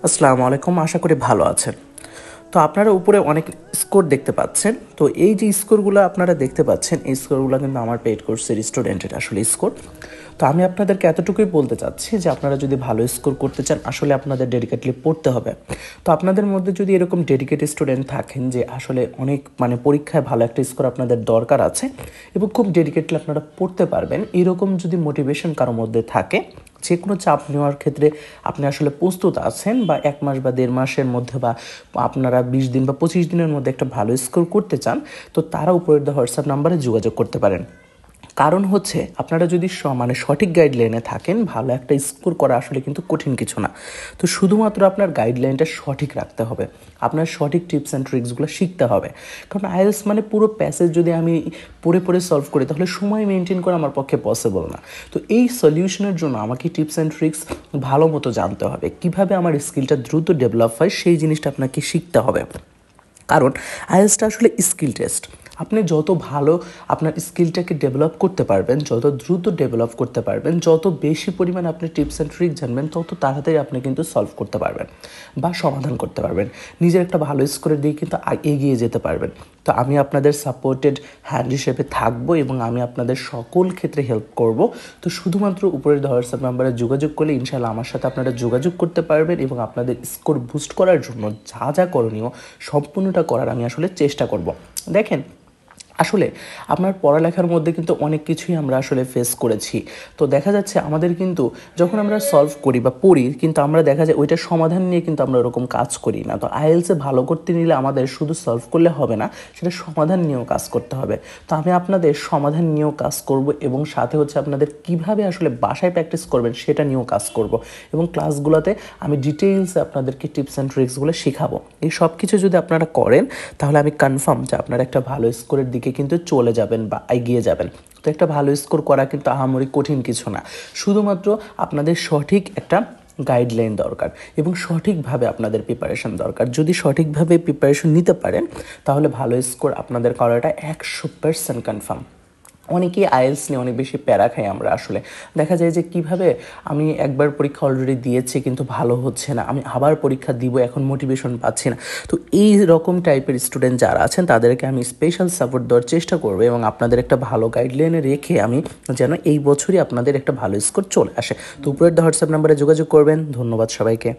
আসসালামু আলাইকুম, আশা করি ভালো আছেন। তো আপনারা উপরে অনেক স্কোর দেখতে পাচ্ছেন। তো এই যে স্কোরগুলো আপনারা দেখতে পাচ্ছেন, এই স্কোরগুলো কিন্তু আমার পেইড কোর্সের স্টুডেন্টের আসলে স্কোর। তো আমি আপনাদেরকে এতটুকুই বলতে চাচ্ছি যে আপনারা যদি ভালো স্কোর করতে চান, আসলে আপনাদের ডেডিকেটলি পড়তে হবে। তো আপনাদের মধ্যে যদি এরকম ডেডিকেটেড স্টুডেন্ট থাকেন যে আসলে অনেক পরীক্ষায় ভালো একটা স্কোর আপনাদের দরকার আছে এবং খুব ডেডিকেটলি আপনারা পড়তে পারবেন, এরকম যদি মোটিভেশন কারোর মধ্যে থাকে, যে কোনো চাপ নেওয়ার ক্ষেত্রে আপনি আসলে প্রস্তুত আছেন, বা 1 মাস বা 1.5 মাসের মধ্যে, বা আপনারা 20 দিন বা 25 দিনের মধ্যে একটা ভালো স্কোর করতে চান, তো তারা উপরের হোয়াটসঅ্যাপ নাম্বারে যোগাযোগ করতে পারেন। কারণ হচ্ছে আপনারা যদি সঠিক গাইডলাইনে থাকেন, ভালো একটা স্কোর করা আসলে কিন্তু কঠিন কিছু না। তো শুধুমাত্র আপনার গাইডলাইনটা সঠিক রাখতে হবে, আপনার সঠিক টিপস অ্যান্ড ট্রিক্সগুলো শিখতে হবে। কারণ আইএলটিএস পুরো প্যাসেজ যদি আমি পড়ে পড়ে সলভ করি, তাহলে সময় মেনটেন করা আমার পক্ষে পসিবল না। তো এই সলিউশনের জন্য আমাকে টিপস অ্যান্ড ট্রিক্স ভালো মতো জানতে হবে, কিভাবে আমার স্কিলটা দ্রুত ডেভেলপ হয় সেই জিনিসটা আপনাকে শিখতে হবে। কারণ আইএলটিএসটা আসলে স্কিল টেস্ট। আপনি যত ভালো আপনার স্কিলটাকে ডেভেলপ করতে পারবেন, যত দ্রুত ডেভেলপ করতে পারবেন, যত বেশি পরিমাণে আপনি টিপস অ্যান্ড ট্রিক জানবেন, তত তাড়াতাড়ি আপনি কিন্তু সলভ করতে পারবেন বা সমাধান করতে পারবেন, নিজের একটা ভালো স্কোরের দিকে কিন্তু এগিয়ে যেতে পারবেন। তো আমি আপনাদের সাপোর্টেড হ্যান্ড হিসেবে থাকবো এবং আমি আপনাদের সকল ক্ষেত্রে হেল্প করব। তো শুধুমাত্র উপরের হোয়াটসঅ্যাপ নাম্বারে যোগাযোগ করলে ইনশাআল্লাহ আমার সাথে আপনারা যোগাযোগ করতে পারবেন এবং আপনাদের স্কোর বুস্ট করার জন্য যা যা করণীয় সম্পূর্ণটা করার আমি আসলে চেষ্টা করব। দেখেন, আসলে আপনার পড়ালেখার মধ্যে কিন্তু অনেক কিছুই আমরা আসলে ফেস করেছি। তো দেখা যাচ্ছে আমাদের কিন্তু যখন আমরা সলভ করি বা পড়ি, কিন্তু আমরা দেখা যায় ওইটার সমাধান নিয়ে কিন্তু আমরা ওরকম কাজ করি না। তো আইএলটিএসে ভালো করতে নিলে আমাদের শুধু সলভ করলে হবে না, সেটা সমাধান নিয়েও কাজ করতে হবে। তো আমি আপনাদের সমাধান নিয়েও কাজ করব এবং সাথে হচ্ছে আপনাদের কিভাবে আসলে বাসায় প্র্যাকটিস করবেন সেটা নিয়েও কাজ করব, এবং ক্লাসগুলোতে আমি ডিটেইলসে আপনাদেরকে টিপস অ্যান্ড ট্রিক্সগুলো শেখাবো। এই সব কিছু যদি আপনারা করেন, তাহলে আমি কনফার্ম যে আপনারা একটা ভালো স্কোরের দিকে কিন্তু চলে যাবেন বা এগিয়ে যাবেন। তো একটা ভালো স্কোর করা কিন্তু আহামরি কঠিন কিছু না, শুধুমাত্র আপনাদের সঠিক একটা গাইডলাইন দরকার এবং সঠিকভাবে আপনাদের প্রিপারেশন দরকার। যদি সঠিকভাবে প্রিপারেশন নিতে পারেন, তাহলে ভালো স্কোর আপনাদের করাটা 100% কনফার্ম। অনেকেই আইএলটিএস নিয়ে অনেক বেশি প্যারা খাই আমরা। আসলে দেখা যায় যে কিভাবে আমি একবার পরীক্ষা অলরেডি দিয়েছি কিন্তু ভালো হচ্ছে না, আমি আবার পরীক্ষা দিব, এখন মোটিভেশন পাচ্ছি না। তো এই রকম টাইপের স্টুডেন্ট যারা আছেন, তাদেরকে আমি স্পেশাল সাপোর্ট দেওয়ার চেষ্টা করবো এবং আপনাদের একটা ভালো গাইডলাইনে রেখে আমি যেন এই বছরই আপনাদের একটা ভালো স্কোর চলে আসে। তো উপরের হোয়াটসঅ্যাপ নাম্বারে যোগাযোগ করবেন। ধন্যবাদ সবাইকে।